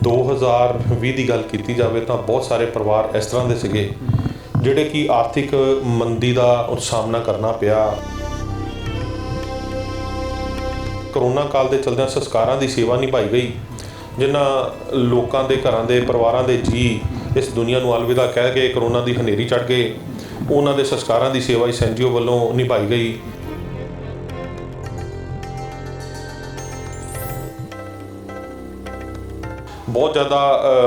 2020 ਦੀ ਗੱਲ ਕੀਤੀ ਜਾਵੇ ਤਾਂ ਬਹੁਤ ਸਾਰੇ ਪਰਿਵਾਰ ਇਸ ਤਰ੍ਹਾਂ ਦੇ ਸੀਗੇ ਜਿਹੜੇ ਕਿ ਆਰਥਿਕ ਮੰਦੀ ਦਾ ਸਾਹਮਣਾ ਕਰਨਾ ਪਿਆ। ਕਰੋਨਾ ਕਾਲ ਦੇ ਚਲਦਿਆਂ ਸੰਸਕਾਰਾਂ ਦੀ ਸੇਵਾ ਨਿਭਾਈ ਗਈ, ਜਿਨ੍ਹਾਂ ਲੋਕਾਂ ਦੇ ਘਰਾਂ ਦੇ ਪਰਿਵਾਰਾਂ ਦੇ ਜੀ ਇਸ ਦੁਨੀਆ ਨੂੰ ਅਲਵਿਦਾ ਕਹਿ ਕੇ ਕਰੋਨਾ ਦੀ ਹਨੇਰੀ ਚੜ੍ਹ ਗਏ। ਉਹਨਾਂ ਦੇ ਸੰਸਕਾਰਾਂ ਦੀ ਸੇਵਾ ਇਸ NGO ਵੱਲੋਂ ਨਿਭਾਈ ਗਈ। बहुत ज़्यादा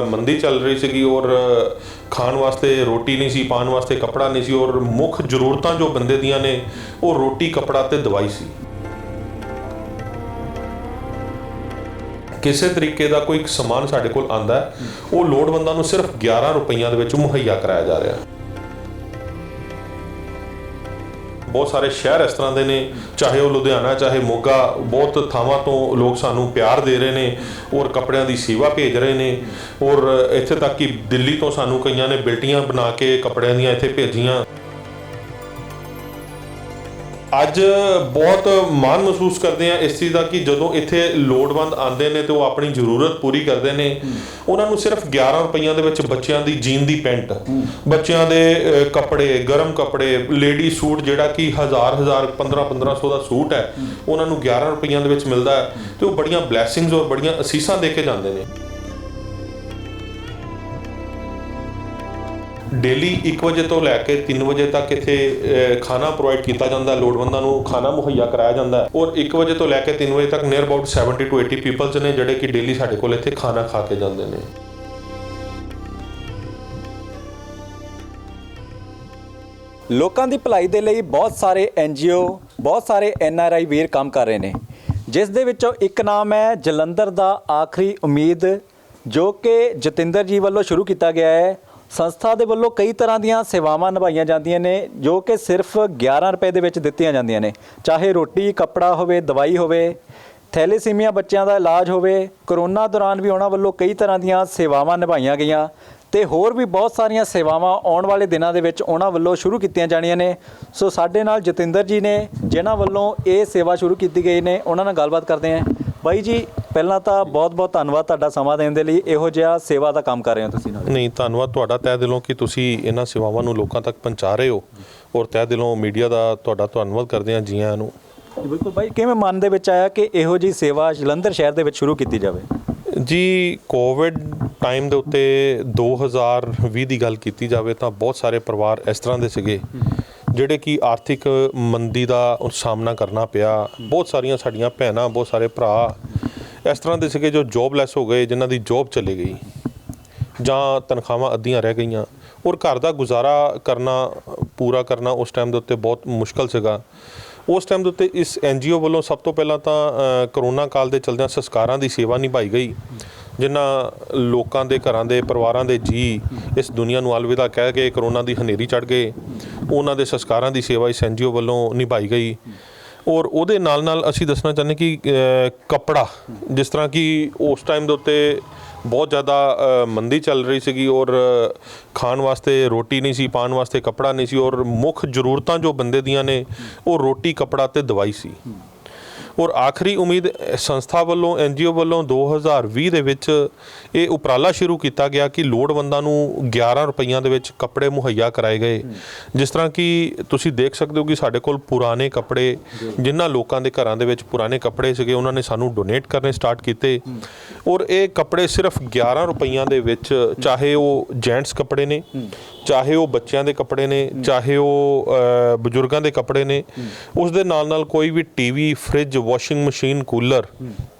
मंदी चल रही सी और खाण वास्ते रोटी नहीं सी, पान वास्ते कपड़ा नहीं सी और मुख जरूरतां जो बंदे दियां ने वो रोटी कपड़ा ते दवाई सी। किसी तरीके का कोई समान साडे कोल आंदा है वो लोड़वंदां नूं सिर्फ 11 रुपइयां दे विच मुहैया कराया जा रहा है। बहुत सारे शहर इस तरह के ने, चाहे वो लुधियाना चाहे मोगा, बहुत थावां तो लोग सानू प्यार दे रहे हैं और कपड़ियां दी सेवा भेज रहे हैं और इत्थे तक कि दिल्ली तो सानू कईयां ने बिल्टियां बना के कपड़ियां दियां इत्थे भेजियां। अज बहुत माण महसूस करते हैं इस चीज़ का कि जदों इत्थे लोड़वंद आते हैं तो वो अपनी जरूरत पूरी करते हैं। उन्होंने सिर्फ 11 रुपइयां दे विच बच्चों की जीन की पेंट, बच्चों के कपड़े, गर्म कपड़े, लेडी सूट जिहड़ा कि 1500 का सूट है उन्होंने 11 रुपइयां दे विच मिलता है तो बड़ियां ब्लैसिंग्स और बड़ियां असीसां दे के जाते हैं। डेली 1 बजे तो लैके 3 बजे तक इत्थे खाना प्रोवाइड किया जाता है, लोड़वंदां नूं खाना मुहैया कराया जाता है और 1 बजे तो लैके 3 बजे तक नियर अबाउट 70 to 80 पीपल्स ने जिहड़े कि डेली साडे कोल इत्थे खाना खा के जाते हैं। लोकां दी भलाई दे लई बहुत सारे NGO, बहुत सारे NRI वीर काम कर रहे हैं, जिस दे विचों एक नाम है जलंधर दा आखरी उम्मीद, जो कि जतिंदर जी वालों शुरू किया गया है। संस्था दे वल्लों कई तरह दीयां सेवावां निभाईयां जांदियां ने जो कि सिर्फ 11 रुपए दे विच दित्तियां जांदियां ने, चाहे रोटी कपड़ा होवे, दवाई होवे, थैलेसीमिया बच्चों का इलाज होवे। कोरोना दौरान भी उन्हां वल्लों कई तरह दीयां सेवावां निभाईयां गईयां ते होर भी बहुत सारियां सेवावां आउण वाले दिनां दे विच उन्हां वल्लों शुरू कीतियां जाणियां ने। सो साडे नाल जतिंदर जी ने जिन्हां वल्लों ये सेवा शुरू की गई ने, उन्हां नाल गलबात करते हैं। बाई जी ਪਹਿਲਾਂ ਤਾਂ ਬਹੁਤ ਧੰਨਵਾਦ ਤੁਹਾਡਾ ਸਮਾਂ ਦੇਣ ਦੇ ਲਈ, ਇਹੋ ਜਿਹਾ ਸੇਵਾ ਦਾ ਕੰਮ ਕਰ ਰਹੇ ਹੋ ਤੁਸੀਂ ਨਾਲ। ਨਹੀਂ, ਧੰਨਵਾਦ ਤੁਹਾਡਾ ਤਹਿ ਦਿਲੋਂ ਕਿ ਤੁਸੀਂ ਇਹਨਾਂ ਸੇਵਾਵਾਂ ਨੂੰ ਲੋਕਾਂ ਤੱਕ ਪਹੁੰਚਾ ਰਹੇ ਹੋ ਔਰ ਤਹਿ ਦਿਲੋਂ ਮੀਡੀਆ ਦਾ ਤੁਹਾਡਾ ਧੰਨਵਾਦ ਕਰਦੇ ਹਾਂ ਜੀ ਆਇਆਂ ਨੂੰ। ਬਿਲਕੁਲ ਬਾਈ, ਕਿਵੇਂ ਮਨ ਦੇ ਵਿੱਚ ਆਇਆ ਕਿ ਇਹੋ ਜਿਹੀ ਸੇਵਾ ਜਲੰਧਰ ਸ਼ਹਿਰ ਦੇ ਵਿੱਚ ਸ਼ੁਰੂ ਕੀਤੀ ਜਾਵੇ? ਜੀ ਕੋਵਿਡ ਟਾਈਮ ਦੇ ਉੱਤੇ 2020 ਦੀ ਗੱਲ ਕੀਤੀ ਜਾਵੇ ਤਾਂ ਬਹੁਤ ਸਾਰੇ ਪਰਿਵਾਰ ਇਸ ਤਰ੍ਹਾਂ ਦੇ ਸੀਗੇ ਜਿਹੜੇ ਕਿ ਆਰਥਿਕ ਮੰਦੀ ਦਾ ਸਾਹਮਣਾ ਕਰਨਾ ਪਿਆ। ਬਹੁਤ ਸਾਰੀਆਂ ਸਾਡੀਆਂ ਭੈਣਾਂ, ਬਹੁਤ ਸਾਰੇ ਭਰਾ ਇਸ ਤਰ੍ਹਾਂ ਦੇ ਸੀਗੇ ਜੋ ਜੋਬਲੈਸ ਹੋ ਗਏ, ਜਿਨ੍ਹਾਂ ਦੀ ਜੋਬ ਚਲੇ ਗਈ ਜਾਂ ਤਨਖਾਹਾਂ ਅੱਧੀਆਂ ਰਹਿ ਗਈਆਂ ਔਰ ਘਰ ਦਾ ਗੁਜ਼ਾਰਾ ਕਰਨਾ, ਪੂਰਾ ਕਰਨਾ ਉਸ ਟਾਈਮ ਦੇ ਉੱਤੇ ਬਹੁਤ ਮੁਸ਼ਕਲ ਸੀਗਾ। ਉਸ ਟਾਈਮ ਦੇ ਉੱਤੇ ਇਸ NGO ਵੱਲੋਂ ਸਭ ਤੋਂ ਪਹਿਲਾਂ ਤਾਂ ਕਰੋਨਾ ਕਾਲ ਦੇ ਚਲਦਿਆਂ ਸੰਸਕਾਰਾਂ ਦੀ ਸੇਵਾ ਨਿਭਾਈ ਗਈ, ਜਿਨ੍ਹਾਂ ਲੋਕਾਂ ਦੇ ਘਰਾਂ ਦੇ ਪਰਿਵਾਰਾਂ ਦੇ ਜੀ ਇਸ ਦੁਨੀਆ ਨੂੰ ਅਲਵਿਦਾ ਕਹਿ ਕੇ ਕਰੋਨਾ ਦੀ ਹਨੇਰੀ ਚੜ੍ਹ ਗਏ। ਉਹਨਾਂ ਦੇ ਸੰਸਕਾਰਾਂ ਦੀ ਸੇਵਾ ਇਸ NGO ਵੱਲੋਂ ਨਿਭਾਈ ਗਈ ਔਰ ਉਹਦੇ ਨਾਲ ਨਾਲ ਅਸੀਂ ਦੱਸਣਾ ਚਾਹੁੰਦੇ ਕਿ ਕੱਪੜਾ, ਜਿਸ ਤਰ੍ਹਾਂ ਕਿ ਉਸ ਟਾਈਮ ਦੇ ਉੱਤੇ ਬਹੁਤ ਜ਼ਿਆਦਾ ਮੰਦੀ ਚੱਲ ਰਹੀ ਸੀਗੀ ਔਰ ਖਾਣ ਵਾਸਤੇ ਰੋਟੀ ਨਹੀਂ ਸੀ, ਪਾਣ ਵਾਸਤੇ ਕੱਪੜਾ ਨਹੀਂ ਸੀ ਔਰ ਮੁੱਖ ਜ਼ਰੂਰਤਾਂ ਜੋ ਬੰਦੇ ਦੀਆਂ ਨੇ ਉਹ ਰੋਟੀ ਕਪੜਾ ਤੇ ਦਵਾਈ ਸੀ। ਔਰ ਆਖਰੀ ਉਮੀਦ ਸੰਸਥਾ ਵੱਲੋਂ, NGO ਵੱਲੋਂ 2020 ਦੇ ਵਿੱਚ ਇਹ ਉਪਰਾਲਾ ਸ਼ੁਰੂ ਕੀਤਾ ਗਿਆ ਕਿ ਲੋੜਵੰਦਾਂ ਨੂੰ 11 ਰੁਪਈਆਂ ਦੇ ਵਿੱਚ ਕੱਪੜੇ ਮੁਹੱਈਆ ਕਰਾਏ ਗਏ। ਜਿਸ ਤਰ੍ਹਾਂ ਕਿ ਤੁਸੀਂ ਦੇਖ ਸਕਦੇ ਹੋ ਕਿ ਸਾਡੇ ਕੋਲ ਪੁਰਾਣੇ ਕੱਪੜੇ, ਜਿਨ੍ਹਾਂ ਲੋਕਾਂ ਦੇ ਘਰਾਂ ਦੇ ਵਿੱਚ ਪੁਰਾਣੇ ਕੱਪੜੇ ਸੀਗੇ, ਉਹਨਾਂ ਨੇ ਸਾਨੂੰ ਡੋਨੇਟ ਕਰਨੇ ਸਟਾਰਟ ਕੀਤੇ ਔਰ ਇਹ ਕੱਪੜੇ ਸਿਰਫ 11 ਰੁਪਈਆਂ ਦੇ ਵਿੱਚ, ਚਾਹੇ ਉਹ ਜੈਂਟਸ ਕੱਪੜੇ ਨੇ, ਚਾਹੇ ਉਹ ਬੱਚਿਆਂ ਦੇ ਕੱਪੜੇ ਨੇ, ਚਾਹੇ ਉਹ ਬਜ਼ੁਰਗਾਂ ਦੇ ਕੱਪੜੇ ਨੇ, ਉਸ ਦੇ ਨਾਲ ਨਾਲ ਕੋਈ ਵੀ TV, fridge, washing machine, cooler,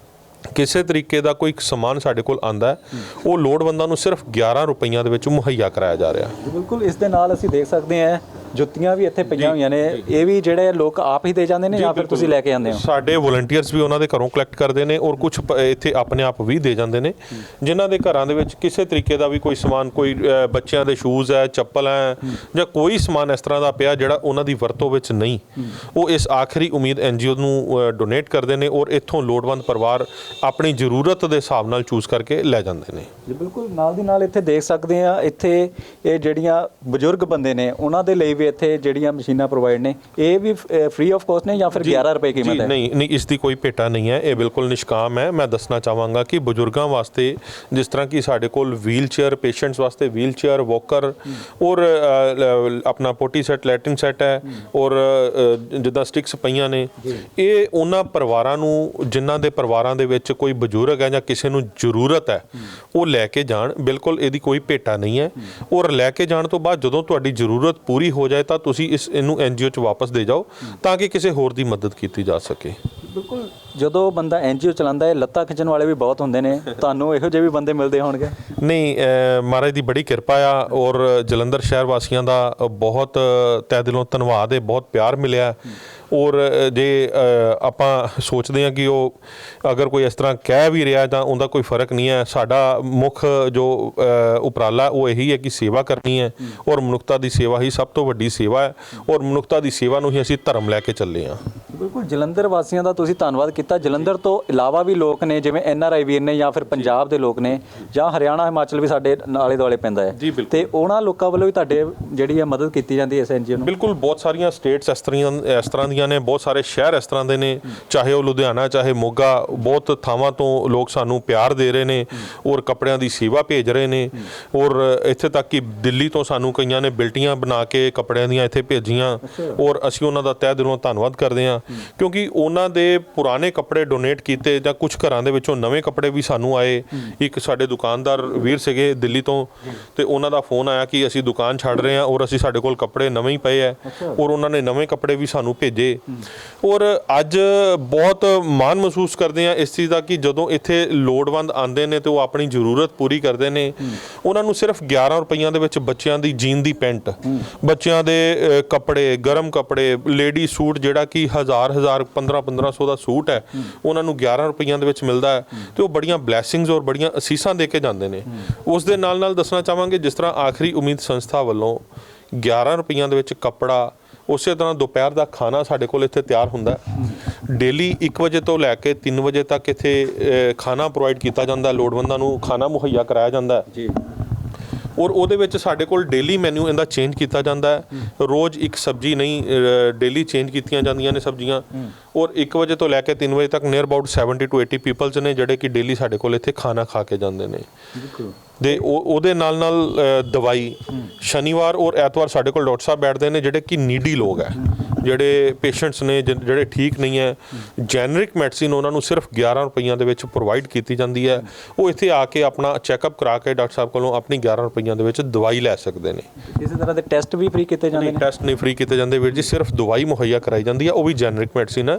ਕਿਸੇ ਤਰੀਕੇ ਦਾ ਕੋਈ ਸਮਾਨ ਸਾਡੇ ਕੋਲ ਆਂਦਾ ਹੈ ਉਹ ਲੋੜਵੰਦਾਂ ਨੂੰ ਸਿਰਫ 11 ਰੁਪਈਆਂ ਦੇ ਵਿੱਚ ਮੁਹੱਈਆ ਕਰਾਇਆ ਜਾ ਰਿਹਾ। ਬਿਲਕੁਲ, ਇਸ ਦੇ ਨਾਲ ਅਸੀਂ ਦੇਖ ਸਕਦੇ ਹਾਂ ਜੁੱਤੀਆਂ ਵੀ ਇੱਥੇ ਪਈਆਂ ਹੋਈਆਂ ਨੇ, ਇਹ ਵੀ ਜਿਹੜੇ ਲੋਕ ਆਪ ਹੀ ਦੇ ਜਾਂਦੇ ਨੇ ਜਾਂ ਫਿਰ ਤੁਸੀਂ ਲੈ ਕੇ ਆਉਂਦੇ ਹੋ? ਸਾਡੇ ਵੋਲੰਟੀਅਰਸ ਵੀ ਉਹਨਾਂ ਦੇ ਘਰੋਂ ਕਲੈਕਟ ਕਰਦੇ ਨੇ ਔਰ ਕੁਝ ਇੱਥੇ ਆਪਣੇ ਆਪ ਵੀ ਦੇ ਜਾਂਦੇ ਨੇ, ਜਿਨ੍ਹਾਂ ਦੇ ਘਰਾਂ ਦੇ ਵਿੱਚ ਕਿਸੇ ਤਰੀਕੇ ਦਾ ਵੀ ਕੋਈ ਸਮਾਨ, ਕੋਈ ਬੱਚਿਆਂ ਦੇ ਸ਼ੂਜ਼ ਹੈ, ਚੱਪਲ ਹੈ ਜਾਂ ਕੋਈ ਸਮਾਨ ਇਸ ਤਰ੍ਹਾਂ ਦਾ ਪਿਆ ਜਿਹੜਾ ਉਹਨਾਂ ਦੀ ਵਰਤੋਂ ਵਿੱਚ ਨਹੀਂ, ਉਹ ਇਸ ਆਖਰੀ ਉਮੀਦ NGO ਨੂੰ ਡੋਨੇਟ ਕਰਦੇ ਨੇ ਔਰ ਇੱਥੋਂ ਲੋੜਵੰਦ ਪਰਿਵਾਰ ਆਪਣੀ ਜ਼ਰੂਰਤ ਦੇ ਹਿਸਾਬ ਨਾਲ ਚੂਜ਼ ਕਰਕੇ ਲੈ ਜਾਂਦੇ ਨੇ। ਜੀ ਬਿਲਕੁਲ, ਨਾਲ ਦੀ ਨਾਲ ਇੱਥੇ ਦੇਖ ਸਕਦੇ ਹਾਂ, ਇੱਥੇ ਇਹ ਜਿਹੜੀਆਂ ਬਜ਼ੁਰਗ ਬੰਦੇ ਨੇ ਉਹਨਾਂ ਦੇ ਲਈ ਵੀ ਇੱਥੇ ਜਿਹੜੀਆਂ ਮਸ਼ੀਨਾਂ ਪ੍ਰੋਵਾਈਡ ਨੇ ਇਹ ਵੀ ਫ੍ਰੀ ਆਫ ਕਾਸਟ ਨੇ ਜਾਂ ਫਿਰ 11 ਰੁਪਏ ਕੀਮਤ ਜੀ ਹੈ? ਨਹੀਂ, ਇਸ ਦੀ ਕੋਈ ਭੇਟਾ ਨਹੀਂ ਹੈ, ਇਹ ਬਿਲਕੁਲ ਨਿਸ਼ਕਾਮ ਹੈ। ਮੈਂ ਦੱਸਣਾ ਚਾਹਾਂਗਾ ਕਿ ਬਜ਼ੁਰਗਾਂ ਵਾਸਤੇ ਜਿਸ ਤਰ੍ਹਾਂ ਕਿ ਸਾਡੇ ਕੋਲ ਵੀਲ ਚੇਅਰ, ਪੇਸ਼ੈਂਟਸ ਵਾਸਤੇ ਵੀਲ ਚੇਅਰ, ਵੋਕਰ ਔਰ ਆਪਣਾ ਪੋਟੀ ਸੈੱਟ, ਲੈਟਰਿੰਗ ਸੈੱਟ ਹੈ ਔਰ ਜਿੱਦਾਂ ਸਟਿਕਸ ਪਈਆਂ ਨੇ, ਇਹ ਉਹਨਾਂ ਪਰਿਵਾਰਾਂ ਨੂੰ ਜਿਨ੍ਹਾਂ ਦੇ ਪਰਿਵਾਰਾਂ ਦੇ ਵਿੱਚ ਕੋਈ ਬਜ਼ੁਰਗ ਹੈ ਜਾਂ ਕਿਸੇ ਨੂੰ ਜ਼ਰੂਰਤ ਹੈ ਉਹ ਲੈ ਕੇ ਜਾਣ। ਬਿਲਕੁਲ ਇਹਦੀ ਕੋਈ ਭੇਟਾ ਨਹੀਂ ਹੈ। ਔਰ ਲੈ ਕੇ ਜਾਣ ਤੋਂ ਬਾਅਦ ਜਦੋਂ ਤੁਹਾਡੀ ਜ਼ਰੂਰਤ ਪੂਰੀ ਹੋ ਜਾਏ ਤਾਂ ਤੁਸੀਂ ਇਹਨੂੰ NGO 'ਚ ਵਾਪਸ ਦੇ ਜਾਓ ਤਾਂ ਕਿ ਕਿਸੇ ਹੋਰ ਦੀ ਮਦਦ ਕੀਤੀ ਜਾ ਸਕੇ। ਬਿਲਕੁਲ, ਜਦੋਂ ਬੰਦਾ NGO ਚਲਾਉਂਦਾ ਹੈ ਲੱਤਾਂ ਖਿੱਚਣ ਵਾਲੇ ਵੀ ਬਹੁਤ ਹੁੰਦੇ ਨੇ, ਤੁਹਾਨੂੰ ਇਹੋ ਜਿਹੇ ਵੀ ਬੰਦੇ ਮਿਲਦੇ ਹੋਣਗੇ? ਨਹੀਂ, ਮਹਾਰਾਜ ਦੀ ਬੜੀ ਕਿਰਪਾ ਆ ਔਰ ਜਲੰਧਰ ਸ਼ਹਿਰ ਵਾਸੀਆਂ ਦਾ ਬਹੁਤ ਤਹਿ ਦਿਲੋਂ ਧੰਨਵਾਦ ਹੈ, ਬਹੁਤ ਪਿਆਰ ਮਿਲਿਆ। ਔਰ ਜੇ ਆਪਾਂ ਸੋਚਦੇ ਹਾਂ ਕਿ ਉਹ ਅਗਰ ਕੋਈ ਇਸ ਤਰ੍ਹਾਂ ਕਹਿ ਵੀ ਰਿਹਾ ਤਾਂ ਉਹਦਾ ਕੋਈ ਫਰਕ ਨਹੀਂ ਹੈ। ਸਾਡਾ ਮੁੱਖ ਜੋ ਉਪਰਾਲਾ ਉਹ ਇਹੀ ਹੈ ਕਿ ਸੇਵਾ ਕਰਨੀ ਹੈ ਔਰ ਮਨੁੱਖਤਾ ਦੀ ਸੇਵਾ ਹੀ ਸਭ ਤੋਂ ਵੱਡੀ ਸੇਵਾ ਹੈ ਔਰ ਮਨੁੱਖਤਾ ਦੀ ਸੇਵਾ ਨੂੰ ਹੀ ਅਸੀਂ ਧਰਮ ਲੈ ਕੇ ਚੱਲੇ ਹਾਂ। ਬਿਲਕੁਲ, ਜਲੰਧਰ ਵਾਸੀਆਂ ਦਾ ਤੁਸੀਂ ਧੰਨਵਾਦ ਕੀਤਾ। ਜਲੰਧਰ ਤੋਂ ਇਲਾਵਾ ਵੀ ਲੋਕ ਨੇ ਜਿਵੇਂ NRI ਵੀਰ ਨੇ ਜਾਂ ਫਿਰ ਪੰਜਾਬ ਦੇ ਲੋਕ ਨੇ ਜਾਂ ਹਰਿਆਣਾ, ਹਿਮਾਚਲ ਵੀ ਸਾਡੇ ਆਲੇ ਦੁਆਲੇ ਪੈਂਦਾ ਹੈ, ਤੇ ਉਹਨਾਂ ਲੋਕਾਂ ਵੱਲੋਂ ਵੀ ਤੁਹਾਡੇ ਜਿਹੜੀ ਹੈ ਮਦਦ ਕੀਤੀ ਜਾਂਦੀ ਹੈ ਇਸ NGO ਨੂੰ? ਬਿਲਕੁਲ, ਬਹੁਤ ਸਾਰੀਆਂ ਸਟੇਟਸ ਇਸ ਤਰ੍ਹਾਂ ਦੀਆਂ ਨੇ, ਬਹੁਤ ਸਾਰੇ ਸ਼ਹਿਰ ਇਸ ਤਰ੍ਹਾਂ ਦੇ ਨੇ, ਚਾਹੇ ਉਹ ਲੁਧਿਆਣਾ, ਚਾਹੇ ਮੋਗਾ, ਬਹੁਤ ਥਾਵਾਂ ਤੋਂ ਲੋਕ ਸਾਨੂੰ ਪਿਆਰ ਦੇ ਰਹੇ ਨੇ ਔਰ ਕੱਪੜਿਆਂ ਦੀ ਸੇਵਾ ਭੇਜ ਰਹੇ ਨੇ। ਔਰ ਇੱਥੇ ਤੱਕ ਕਿ ਦਿੱਲੀ ਤੋਂ ਸਾਨੂੰ ਕਈਆਂ ਨੇ ਬਿਲਟੀਆਂ ਬਣਾ ਕੇ ਕੱਪੜਿਆਂ ਦੀਆਂ ਇੱਥੇ ਭੇਜੀਆਂ ਔਰ ਅਸੀਂ ਉਹਨਾਂ ਦਾ ਤਹਿ ਦਿਲੋਂ ਧੰਨਵਾਦ ਕਰਦੇ ਹਾਂ ਕਿਉਂਕਿ ਉਹਨਾਂ ਦੇ ਪੁਰਾਣੇ ਕੱਪੜੇ ਡੋਨੇਟ ਕੀਤੇ ਜਾਂ ਕੁਝ ਘਰਾਂ ਦੇ ਵਿੱਚੋਂ ਨਵੇਂ ਕੱਪੜੇ ਵੀ ਸਾਨੂੰ ਆਏ। ਇੱਕ ਸਾਡੇ ਦੁਕਾਨਦਾਰ ਵੀਰ ਸੀਗੇ ਦਿੱਲੀ ਤੋਂ ਤੇ ਉਹਨਾਂ ਦਾ ਫੋਨ ਆਇਆ ਕਿ ਅਸੀਂ ਦੁਕਾਨ ਛੱਡ ਰਹੇ ਹਾਂ ਔਰ ਸਾਡੇ ਕੋਲ ਕੱਪੜੇ ਨਵੇਂ ਹੀ ਪਏ ਹੈ ਔਰ ਉਹਨਾਂ ਨੇ ਨਵੇਂ ਕੱਪੜੇ ਵੀ ਸਾਨੂੰ ਭੇਜੇ। ਔਰ ਅੱਜ ਬਹੁਤ ਮਾਣ ਮਹਿਸੂਸ ਕਰਦੇ ਹਾਂ ਇਸ ਚੀਜ਼ ਦਾ ਕਿ ਜਦੋਂ ਇੱਥੇ ਲੋੜਵੰਦ ਆਉਂਦੇ ਨੇ ਤੇ ਉਹ ਆਪਣੀ ਜ਼ਰੂਰਤ ਪੂਰੀ ਕਰਦੇ ਨੇ। ਉਹਨਾਂ ਨੂੰ ਸਿਰਫ 11 ਰੁਪਈਆਂ ਦੇ ਵਿੱਚ ਬੱਚਿਆਂ ਦੀ ਜੀਨ ਦੀ ਪੈਂਟ, ਬੱਚਿਆਂ ਦੇ ਕੱਪੜੇ, ਗਰਮ ਕੱਪੜੇ, ਲੇਡੀ ਸੂਟ ਜਿਹੜਾ ਕਿ 1000 1500 ਦਾ ਸੂਟ ਹੈ ਉਹਨਾਂ ਨੂੰ 11 ਰੁਪਈਆਂ ਦੇ ਵਿੱਚ ਮਿਲਦਾ ਹੈ ਤੇ ਉਹ ਬੜੀਆਂ ਬਲੈਸਿੰਗਸ ਔਰ ਬੜੀਆਂ ਅਸੀਸਾਂ ਦੇ ਕੇ ਜਾਂਦੇ ਨੇ। ਉਸ ਦੇ ਨਾਲ ਦੱਸਣਾ ਚਾਹਾਂਗੇ ਜਿਸ ਤਰ੍ਹਾਂ ਆਖਰੀ ਉਮੀਦ ਸੰਸਥਾ ਵੱਲੋਂ 11 ਰੁਪਈਆਂ ਦੇ ਵਿੱਚ ਕੱਪੜਾ, ਉਸੇ ਤਰ੍ਹਾਂ ਦੁਪਹਿਰ ਦਾ ਖਾਣਾ ਸਾਡੇ ਕੋਲ ਇੱਥੇ ਤਿਆਰ ਹੁੰਦਾ। ਡੇਲੀ 1 ਵਜੇ ਤੋਂ ਲੈ ਕੇ 3 ਵਜੇ ਤੱਕ ਇੱਥੇ ਖਾਣਾ ਪ੍ਰੋਵਾਈਡ ਕੀਤਾ ਜਾਂਦਾ, ਲੋੜਵੰਦਾਂ ਨੂੰ ਖਾਣਾ ਮੁਹੱਈਆ ਕਰਾਇਆ ਜਾਂਦਾ ਜੀ। ਔਰ ਉਹਦੇ ਵਿੱਚ ਸਾਡੇ ਕੋਲ ਡੇਲੀ ਮੈਨੂ ਇਹਦਾ ਚੇਂਜ ਕੀਤਾ ਜਾਂਦਾ ਹੈ। ਰੋਜ਼ ਇੱਕ ਸਬਜ਼ੀ ਨਹੀਂ, ਡੇਲੀ ਚੇਂਜ ਕੀਤੀਆਂ ਜਾਂਦੀਆਂ ਨੇ ਸਬਜ਼ੀਆਂ। ਔਰ 1 ਵਜੇ ਤੋਂ ਲੈ ਕੇ 3 ਵਜੇ ਤੱਕ ਨੀਅਰ ਅਬਾਊਟ 70 to 80 ਪੀਪਲਸ ਨੇ ਜਿਹੜੇ ਕਿ ਡੇਲੀ ਸਾਡੇ ਕੋਲ ਇੱਥੇ ਖਾਣਾ ਖਾ ਕੇ ਜਾਂਦੇ ਨੇ। ਦੇ ਉਹਦੇ ਨਾਲ ਦਵਾਈ, ਸ਼ਨੀਵਾਰ ਔਰ ਐਤਵਾਰ ਸਾਡੇ ਕੋਲ ਡਾਕਟਰ ਸਾਹਿਬ ਬੈਠਦੇ ਨੇ ਜਿਹੜੇ ਕਿ ਨੀਡੀ ਲੋਕ ਹੈ, ਜਿਹੜੇ ਪੇਸ਼ੈਂਟਸ ਨੇ ਜਿਹੜੇ ਠੀਕ ਨਹੀਂ ਹੈ। ਜੈਨਰਿਕ ਮੈਡੀਸਿਨ ਉਹਨਾਂ ਨੂੰ ਸਿਰਫ 11 ਰੁਪਈਆਂ ਦੇ ਵਿੱਚ ਪ੍ਰੋਵਾਈਡ ਕੀਤੀ ਜਾਂਦੀ ਹੈ। ਉਹ ਇੱਥੇ ਆ ਕੇ ਆਪਣਾ ਚੈੱਕਅਪ ਕਰਾ ਕੇ ਡਾਕਟਰ ਸਾਹਿਬ ਕੋਲੋਂ ਆਪਣੀ 11 ਰੁਪਈਆਂ ਦੇ ਵਿੱਚ ਦਵਾਈ ਲੈ ਸਕਦੇ ਨੇ। ਕਿਸੇ ਤਰ੍ਹਾਂ ਦੇ ਟੈਸਟ ਵੀ ਫ੍ਰੀ ਕੀਤੇ ਜਾਂਦੇ ਨੇ? ਟੈਸਟ ਨਹੀਂ ਫ੍ਰੀ ਕੀਤੇ ਜਾਂਦੇ ਵੀਰ ਜੀ, ਸਿਰਫ ਦਵਾਈ ਮੁਹੱਈਆ ਕਰਾਈ ਜਾਂਦੀ ਹੈ, ਉਹ ਵੀ ਜੈਨਰਿਕ ਮੈਡੀਸਿਨ ਹੈ।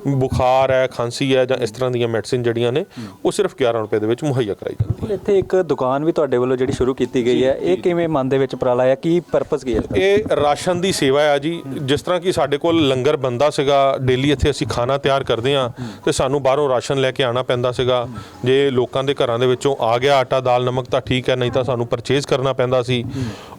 ਬੁਖਾਰ ਹੈ, ਖਾਂਸੀ ਹੈ ਜਾਂ ਇਸ ਤਰ੍ਹਾਂ ਦੀਆਂ ਮੈਡੀਸਿਨ ਜਿਹੜੀਆਂ ਨੇ ਉਹ ਸਿਰਫ 11 ਰੁਪਏ ਦੇ ਵਿੱਚ ਮੁਹੱਈਆ ਕਰਾਈ ਜਾਂਦੀ ਹੈ। ਇੱਥੇ ਇੱਕ ਦੁਕਾਨ ਵੀ ਤੁਹਾਡੇ ਵੱਲੋਂ ਜਿਹੜੀ ਸ਼ੁਰੂ ਕੀਤੀ ਗਈ ਹੈ, ਇਹ ਕਿਵੇਂ ਮਨ ਦੇ ਵਿੱਚ ਉਪਰਾਲਾ ਹੈ, ਕੀ ਪਰਪਸ ਕੀ ਹੈ? ਇਹ ਰਾਸ਼ਨ ਦੀ ਸੇਵਾ ਹੈ ਜੀ। ਜਿਸ ਤਰ੍ਹਾਂ ਕਿ ਸਾਡੇ ਕੋਲ ਲੰਗਰ ਬੰਦਾ ਸੀਗਾ, ਡੇਲੀ ਇੱਥੇ ਅਸੀਂ ਖਾਣਾ ਤਿਆਰ ਕਰਦੇ ਹਾਂ ਤੇ ਸਾਨੂੰ ਬਾਹਰੋਂ ਰਾਸ਼ਨ ਲੈ ਕੇ ਆਉਣਾ ਪੈਂਦਾ ਸੀਗਾ। ਜੇ ਲੋਕਾਂ ਦੇ ਘਰਾਂ ਦੇ ਵਿੱਚੋਂ ਆ ਗਿਆ ਆਟਾ, ਦਾਲ, ਨਮਕ ਤਾਂ ਠੀਕ ਹੈ, ਨਹੀਂ ਤਾਂ ਸਾਨੂੰ ਪਰਚੇਜ਼ ਕਰਨਾ ਪੈਂਦਾ ਸੀ।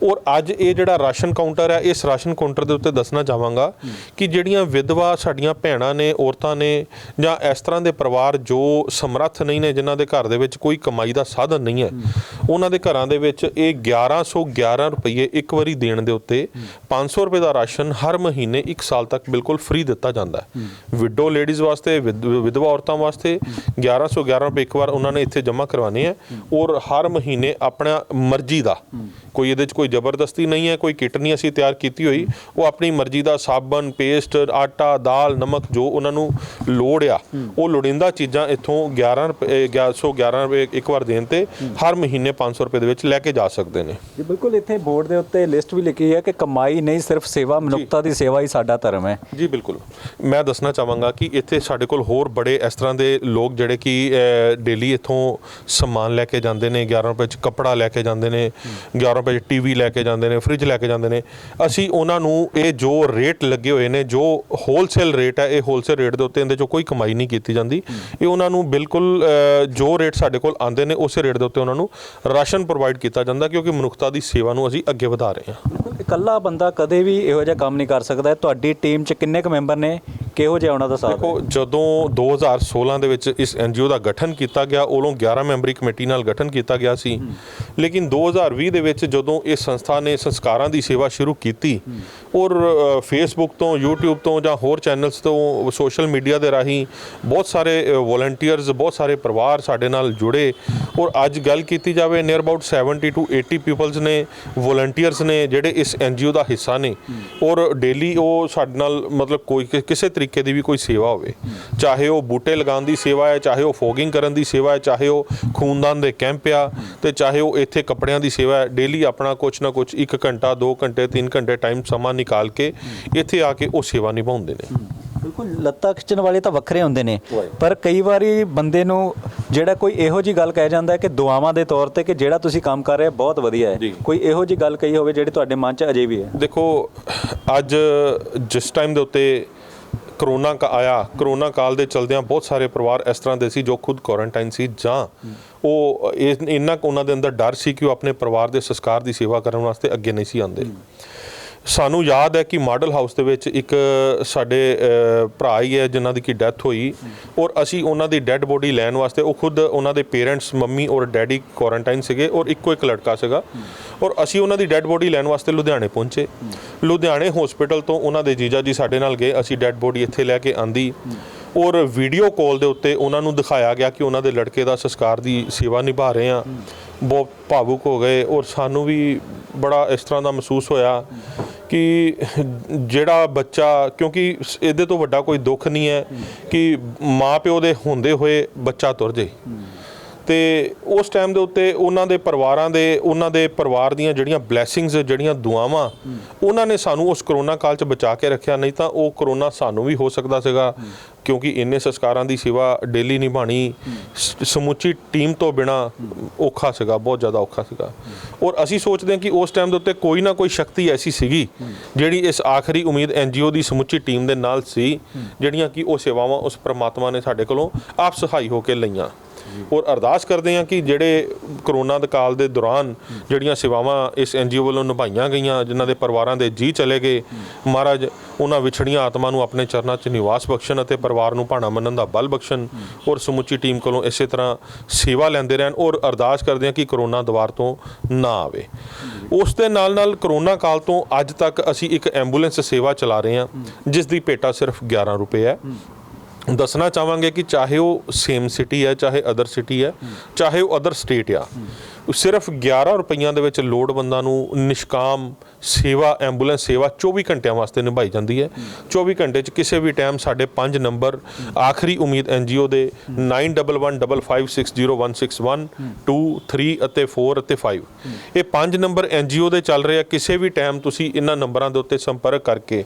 ਔਰ ਅੱਜ ਇਹ ਜਿਹੜਾ ਰਾਸ਼ਨ ਕਾਊਂਟਰ ਹੈ, ਇਸ ਰਾਸ਼ਨ ਕਾਊਂਟਰ ਦੇ ਉੱਤੇ ਦੱਸਣਾ ਚਾਹਾਂਗਾ ਕਿ ਜਿਹੜੀਆਂ ਵਿਧਵਾ ਸਾਡੀਆਂ ਭੈਣਾਂ ਨੇ, ਔਰਤਾਂ ਨੇ ਜਾਂ ਇਸ ਤਰ੍ਹਾਂ ਦੇ ਪਰਿਵਾਰ ਜੋ ਸਮਰੱਥ ਨਹੀਂ ਨੇ, ਜਿਨ੍ਹਾਂ ਦੇ ਘਰ ਦੇ ਵਿੱਚ ਕੋਈ ਕਮਾਈ ਦਾ ਸਾਧਨ ਨਹੀਂ ਹੈ, ਉਹਨਾਂ ਦੇ ਘਰਾਂ ਦੇ ਵਿੱਚ ਇਹ 1111 ਰੁਪਏ ਇੱਕ ਵਾਰੀ ਦੇਣ ਦੇ ਉੱਤੇ 500 ਰੁਪਏ ਦਾ ਰਾਸ਼ਨ ਹਰ ਮਹੀਨੇ 1 ਸਾਲ ਤੱਕ ਬਿਲਕੁਲ ਫ੍ਰੀ ਦਿੱਤਾ ਜਾਂਦਾ ਹੈ। ਵਿਡੋ ਲੇਡੀਜ਼ ਵਾਸਤੇ, ਵਿਧਵਾ ਔਰਤਾਂ ਵਾਸਤੇ 1111 ਰੁਪਏ ਇੱਕ ਵਾਰ ਉਹਨਾਂ ਨੇ ਇੱਥੇ ਜਮ੍ਹਾਂ ਕਰਵਾਉਣੇ ਹੈ। ਔਰ ਹਰ ਮਹੀਨੇ ਆਪਣਾ ਮਰਜ਼ੀ ਦਾ, ਕੋਈ ਇਹਦੇ 'ਚ ਕੋਈ ਜ਼ਬਰਦਸਤੀ ਨਹੀਂ ਹੈ, ਕੋਈ ਕਿੱਟ ਨਹੀਂ ਅਸੀਂ ਤਿਆਰ ਕੀਤੀ ਹੋਈ। ਉਹ ਆਪਣੀ ਮਰਜ਼ੀ ਦਾ ਸਾਬਣ, ਪੇਸਟ, ਆਟਾ, ਦਾਲ, ਨਮਕ ਜੋ ਉਹਨਾਂ ਨੂੰ ਲੋੜ ਆ, ਉਹ ਲੋੜੀਂਦਾ ਚੀਜ਼ਾਂ ਇੱਥੋਂ 1111 ਰੁਪਏ ਇੱਕ ਵਾਰ ਦੇਣ ਤੇ ਹਰ ਮਹੀਨੇ 500 ਰੁਪਏ ਦੇ ਵਿੱਚ ਲੈ ਕੇ ਜਾ ਸਕਦੇ ਨੇ। ਜੀ ਬਿਲਕੁਲ, ਇੱਥੇ ਬੋਰਡ ਦੇ ਉੱਤੇ ਲਿਸਟ ਵੀ ਲਿਖੀ ਹੈ ਕਿ ਕਮਾਈ ਨਹੀਂ, ਸਿਰਫ ਸੇਵਾ, ਮਨੁੱਖਤਾ ਦੀ ਸੇਵਾ ਹੀ ਸਾਡਾ ਧਰਮ ਹੈ। ਜੀ ਬਿਲਕੁਲ, ਮੈਂ ਦੱਸਣਾ ਚਾਹਾਂਗਾ ਕਿ ਇੱਥੇ ਸਾਡੇ ਕੋਲ ਹੋਰ ਬੜੇ ਇਸ ਤਰ੍ਹਾਂ ਦੇ ਲੋਕ ਜਿਹੜੇ ਕਿ ਡੇਲੀ ਇੱਥੋਂ ਸਮਾਨ ਲੈ ਕੇ ਜਾਂਦੇ ਨੇ। 11 ਰੁਪਏ 'ਚ ਕੱਪੜਾ ਲੈ ਕੇ ਜਾਂਦੇ ਨੇ, 11 ਰੁਪਏ 'ਚ ਟੀਵੀ ਲੈ ਕੇ ਜਾਂਦੇ ਨੇ, ਫ੍ਰਿਜ ਲੈ ਕੇ ਜਾਂਦੇ ਨੇ। ਅਸੀਂ ਉਹਨਾਂ ਨੂੰ ਇਹ ਜੋ ਰੇਟ ਲੱਗੇ ਹੋਏ ਨੇ, ਜੋ ਹੋਲਸੇਲ ਰੇਟ ਹੈ, ਇਹ ਹੋਲਸੇਲ ਰੇਟ ਦੇ ਉੱਤੇ ਇਹਦੇ 'ਚੋਂ ਕੋਈ ਕਮਾਈ ਨਹੀਂ ਕੀਤੀ ਜਾਂਦੀ। ਇਹ ਉਹਨਾਂ ਨੂੰ ਬਿਲਕੁਲ ਜੋ ਰੇਟ ਸਾਡੇ ਕੋਲ ਆਉਂਦੇ ਨੇ ਉਸੇ ਰੇਟ ਦੇ ਉੱਤੇ ਉਹਨਾਂ ਨੂੰ ਰਾਸ਼ਨ ਪ੍ਰੋਵਾਈਡ ਕੀਤਾ ਜਾਂਦਾ, ਕਿਉਂਕਿ ਮਨੁੱਖਤਾ ਦੀ ਸੇਵਾ ਨੂੰ ਅਸੀਂ ਅੱਗੇ ਵਧਾ ਰਹੇ ਹਾਂ। ਇਕੱਲਾ ਬੰਦਾ ਕਦੇ ਵੀ ਇਹੋ ਜਿਹਾ ਕੰਮ ਨਹੀਂ ਕਰ ਸਕਦਾ। ਤੁਹਾਡੀ ਟੀਮ 'ਚ ਕਿੰਨੇ ਕੁ ਮੈਂਬਰ ਨੇ, ਕਿਹੋ ਜਿਹਾ ਉਹਨਾਂ ਦਾ ਸਾਥ ਹੈ? ਦੇਖੋ, ਜਦੋਂ 2016 ਦੇ ਵਿੱਚ ਇਸ NGO ਦਾ ਗਠਨ ਕੀਤਾ ਗਿਆ, ਉਦੋਂ 11 ਮੈਂਬਰੀ ਕਮੇਟੀ ਨਾਲ ਗਠਨ ਕੀਤਾ ਗਿਆ ਸੀ। ਲੇਕਿਨ 2020 ਦੇ ਵਿੱਚ ਜਦੋਂ ਇਸ ਸੰਸਥਾ ਨੇ ਸੰਸਕਾਰਾਂ ਦੀ ਸੇਵਾ ਸ਼ੁਰੂ ਕੀਤੀ ਔਰ ਫੇਸਬੁੱਕ ਤੋਂ, YouTube ਤੋਂ ਜਾਂ ਹੋਰ ਚੈਨਲਸ ਤੋਂ, ਸੋਸ਼ਲ ਮੀਡੀਆ ਦੇ ਰਾਹੀਂ ਬਹੁਤ ਸਾਰੇ ਵੋਲੰਟੀਅਰਸ, ਬਹੁਤ ਸਾਰੇ ਪਰਿਵਾਰ ਸਾਡੇ ਨਾਲ ਜੁੜੇ। ਔਰ ਅੱਜ ਗੱਲ ਕੀਤੀ ਜਾਵੇ, ਨੀਅਰ ਅਬਾਊਟ 70 to 80 ਪੀਪਲਸ ਨੇ, ਵੋਲੰਟੀਅਰਸ ਨੇ ਜਿਹੜੇ ਇਸ NGO ਦਾ ਹਿੱਸਾ ਨੇ। ਔਰ ਡੇਲੀ ਉਹ ਸਾਡੇ ਨਾਲ ਮਤਲਬ ਕੋਈ ਕਿਸੇ ਤਰੀਕੇ ਦੀ ਵੀ ਕੋਈ ਸੇਵਾ ਹੋਵੇ, ਚਾਹੇ ਉਹ ਬੂਟੇ ਲਗਾਉਣ ਦੀ ਸੇਵਾ ਹੈ, ਚਾਹੇ ਉਹ ਫੋਗਿੰਗ ਕਰਨ ਦੀ ਸੇਵਾ ਹੈ, ਚਾਹੇ ਉਹ ਖੂਨਦਾਨ ਦੇ ਕੈਂਪ ਆ, ਤੇ ਚਾਹੇ ਉਹ ਇੱਥੇ ਕੱਪੜਿਆਂ ਦੀ ਸੇਵਾ ਹੈ, ਡੇਲੀ ਆਪਣਾ ਕੁਛ ਨਾ ਕੁਛ 1 ਘੰਟਾ 2 ਘੰਟੇ 3 ਘੰਟੇ ਟਾਈਮ ਸਮਾਂ ਨਿਕਾਲ ਕੇ ਇੱਥੇ ਆ ਕੇ ਉਹ ਸੇਵਾ ਨਿਭਾਉਂਦੇ ਨੇ। ਬਿਲਕੁਲ, ਲੱਤਾਂ ਖਿੱਚਣ ਵਾਲੇ ਤਾਂ ਵੱਖਰੇ ਹੁੰਦੇ ਨੇ, ਪਰ ਕਈ ਵਾਰੀ ਬੰਦੇ ਨੂੰ ਜਿਹੜਾ ਕੋਈ ਇਹੋ ਜੀ ਗੱਲ ਕਹਿ ਜਾਂਦਾ ਹੈ ਕਿ ਦੁਆਵਾਂ ਦੇ ਤੌਰ ਤੇ ਕਿ ਜਿਹੜਾ ਤੁਸੀਂ ਕੰਮ ਕਰ ਰਹੇ ਹੋ ਬਹੁਤ ਵਧੀਆ ਹੈ, ਕੋਈ ਇਹੋ ਜੀ ਗੱਲ ਕਹੀ ਹੋਵੇ ਜਿਹੜੀ ਤੁਹਾਡੇ ਮਨ 'ਚ ਅਜੇ ਵੀ ਹੈ? ਦੇਖੋ, ਅੱਜ ਜਿਸ ਟਾਈਮ ਦੇ ਉੱਤੇ ਕਰੋਨਾ ਆਇਆ, ਕਰੋਨਾ ਕਾਲ ਦੇ ਚਲਦਿਆਂ ਬਹੁਤ ਸਾਰੇ ਪਰਿਵਾਰ ਇਸ ਤਰ੍ਹਾਂ ਦੇ ਸੀ ਜੋ ਖੁਦ ਕੁਆਰੰਟਾਈਨ ਸੀ, ਜਾਂ ਉਹ ਇੰਨਾ ਕੁ ਉਹਨਾਂ ਦੇ ਅੰਦਰ ਡਰ ਸੀ ਕਿ ਉਹ ਆਪਣੇ ਪਰਿਵਾਰ ਦੇ ਸੰਸਕਾਰ ਦੀ ਸੇਵਾ ਕਰਨ ਵਾਸਤੇ ਅੱਗੇ ਨਹੀਂ ਸੀ ਆਉਂਦੇ। ਸਾਨੂੰ ਯਾਦ ਹੈ ਕਿ ਮਾਡਲ ਹਾਊਸ ਦੇ ਵਿੱਚ ਇੱਕ ਸਾਡੇ ਭਰਾ ਹੀ ਹੈ ਜਿਨ੍ਹਾਂ ਦੀ ਕਿ ਡੈਥ ਹੋਈ, ਔਰ ਅਸੀਂ ਉਹਨਾਂ ਦੀ ਡੈੱਡ ਬੋਡੀ ਲੈਣ ਵਾਸਤੇ, ਉਹ ਖੁਦ ਉਹਨਾਂ ਦੇ ਪੇਰੈਂਟਸ ਮੰਮੀ ਔਰ ਡੈਡੀ ਕੁਆਰੰਟਾਈਨ ਸੀਗੇ ਔਰ ਇੱਕੋ ਇੱਕ ਲੜਕਾ ਸੀਗਾ, ਔਰ ਅਸੀਂ ਉਹਨਾਂ ਦੀ ਡੈੱਡ ਬੋਡੀ ਲੈਣ ਵਾਸਤੇ ਲੁਧਿਆਣੇ ਪਹੁੰਚੇ। ਲੁਧਿਆਣੇ ਹਸਪੀਟਲ ਤੋਂ ਉਹਨਾਂ ਦੇ ਜੀਜਾ ਜੀ ਸਾਡੇ ਨਾਲ ਗਏ, ਅਸੀਂ ਡੈੱਡ ਬੋਡੀ ਇੱਥੇ ਲੈ ਕੇ ਆਂਦੀ ਔਰ ਵੀਡੀਓ ਕਾਲ ਦੇ ਉੱਤੇ ਉਹਨਾਂ ਨੂੰ ਦਿਖਾਇਆ ਗਿਆ ਕਿ ਉਹਨਾਂ ਦੇ ਲੜਕੇ ਦਾ ਸੰਸਕਾਰ ਦੀ ਸੇਵਾ ਨਿਭਾ ਰਹੇ ਹਾਂ। ਬਹੁਤ ਭਾਵੁਕ ਹੋ ਗਏ ਔਰ ਸਾਨੂੰ ਵੀ ਬੜਾ ਇਸ ਤਰ੍ਹਾਂ ਦਾ ਮਹਿਸੂਸ ਹੋਇਆ ਕਿ ਜਿਹੜਾ ਬੱਚਾ, ਕਿਉਂਕਿ ਇਹਦੇ ਤੋਂ ਵੱਡਾ ਕੋਈ ਦੁੱਖ ਨਹੀਂ ਹੈ ਕਿ ਮਾਂ ਪਿਓ ਦੇ ਹੁੰਦੇ ਹੋਏ ਬੱਚਾ ਤੁਰ ਜੇ। ਤੇ ਉਸ ਟਾਈਮ ਦੇ ਉੱਤੇ ਉਹਨਾਂ ਦੇ ਪਰਿਵਾਰਾਂ ਦੇ, ਉਹਨਾਂ ਦੇ ਪਰਿਵਾਰ ਦੀਆਂ ਜਿਹੜੀਆਂ ਬਲੈਸਿੰਗਸ, ਜਿਹੜੀਆਂ ਦੁਆਵਾਂ, ਉਹਨਾਂ ਨੇ ਸਾਨੂੰ ਉਸ ਕਰੋਨਾ ਕਾਲ 'ਚ ਬਚਾ ਕੇ ਰੱਖਿਆ। ਨਹੀਂ ਤਾਂ ਉਹ ਕਰੋਨਾ ਸਾਨੂੰ ਵੀ ਹੋ ਸਕਦਾ ਸੀਗਾ, ਕਿਉਂਕਿ ਇੰਨੇ ਸੰਸਕਾਰਾਂ ਦੀ ਸੇਵਾ ਡੇਲੀ ਨਿਭਾਉਣੀ ਸਮੁੱਚੀ ਟੀਮ ਤੋਂ ਬਿਨਾ ਔਖਾ ਸੀਗਾ, ਬਹੁਤ ਜ਼ਿਆਦਾ ਔਖਾ ਸੀਗਾ। ਔਰ ਅਸੀਂ ਸੋਚਦੇ ਹਾਂ ਕਿ ਉਸ ਟਾਈਮ ਦੇ ਉੱਤੇ ਕੋਈ ਨਾ ਕੋਈ ਸ਼ਕਤੀ ਐਸੀ ਸੀਗੀ ਜਿਹੜੀ ਇਸ ਆਖਰੀ ਉਮੀਦ NGO ਦੀ ਸਮੁੱਚੀ ਟੀਮ ਦੇ ਨਾਲ ਸੀ, ਜਿਹੜੀਆਂ ਕਿ ਉਹ ਸੇਵਾਵਾਂ ਉਸ ਪ੍ਰਮਾਤਮਾ ਨੇ ਸਾਡੇ ਕੋਲੋਂ ਆਪ ਸਹਾਈ ਹੋ ਕੇ ਲਈਆਂ। ਔਰ ਅਰਦਾਸ ਕਰਦੇ ਹਾਂ ਕਿ ਜਿਹੜੇ ਕਰੋਨਾ ਦੇ ਕਾਲ ਦੇ ਦੌਰਾਨ ਜਿਹੜੀਆਂ ਸੇਵਾਵਾਂ ਇਸ NGO ਵੱਲੋਂ ਨਿਭਾਈਆਂ ਗਈਆਂ, ਜਿਨ੍ਹਾਂ ਦੇ ਪਰਿਵਾਰਾਂ ਦੇ ਜੀ ਚਲੇ ਗਏ, ਮਹਾਰਾਜ ਉਹਨਾਂ ਵਿਛੜੀਆਂ ਆਤਮਾ ਨੂੰ ਆਪਣੇ ਚਰਨਾਂ 'ਚ ਨਿਵਾਸ ਬਖਸ਼ਣ ਅਤੇ ਪਰਿਵਾਰ ਨੂੰ ਭਾਣਾ ਮੰਨਣ ਦਾ ਬਲ ਬਖਸ਼ਣ, ਔਰ ਸਮੁੱਚੀ ਟੀਮ ਕੋਲੋਂ ਇਸੇ ਤਰ੍ਹਾਂ ਸੇਵਾ ਲੈਂਦੇ ਰਹਿਣ। ਔਰ ਅਰਦਾਸ ਕਰਦੇ ਹਾਂ ਕਿ ਕਰੋਨਾ ਦੁਬਾਰਾ ਤੋਂ ਨਾ ਆਵੇ। ਉਸ ਦੇ ਨਾਲ ਨਾਲ ਕਰੋਨਾ ਕਾਲ ਤੋਂ ਅੱਜ ਤੱਕ ਅਸੀਂ ਇੱਕ ਐਂਬੂਲੈਂਸ ਸੇਵਾ ਚਲਾ ਰਹੇ ਹਾਂ, ਜਿਸ ਦੀ ਭੇਟਾ ਸਿਰਫ 11 ਰੁਪਏ ਹੈ। ਦੱਸਣਾ ਚਾਹਾਂਗੇ ਕਿ ਚਾਹੇ ਉਹ ਸੇਮ ਸਿਟੀ ਹੈ, ਚਾਹੇ ਅਦਰ ਸਿਟੀ ਹੈ, ਚਾਹੇ ਉਹ ਅਦਰ ਸਟੇਟ ਆ, ਸਿਰਫ 11 ਰੁਪਈਆਂ ਦੇ ਵਿੱਚ ਲੋੜਵੰਦਾਂ ਨੂੰ ਨਿਸ਼ਕਾਮ ਸੇਵਾ, ਐਂਬੂਲੈਂਸ ਸੇਵਾ 24 ਘੰਟਿਆਂ ਵਾਸਤੇ ਨਿਭਾਈ ਜਾਂਦੀ ਹੈ। 24 ਘੰਟੇ 'ਚ ਕਿਸੇ ਵੀ ਟਾਈਮ ਸਾਡੇ 5 ਨੰਬਰ ਆਖਰੀ ਉਮੀਦ NGO ਦੇ 9115560161 2 3 ਅਤੇ 4 ਅਤੇ 5, ਇਹ 5 ਨੰਬਰ NGO ਦੇ ਚੱਲ ਰਹੇ ਆ। ਕਿਸੇ ਵੀ ਟਾਈਮ ਤੁਸੀਂ ਇਹਨਾਂ ਨੰਬਰਾਂ ਦੇ ਉੱਤੇ ਸੰਪਰਕ ਕਰਕੇ,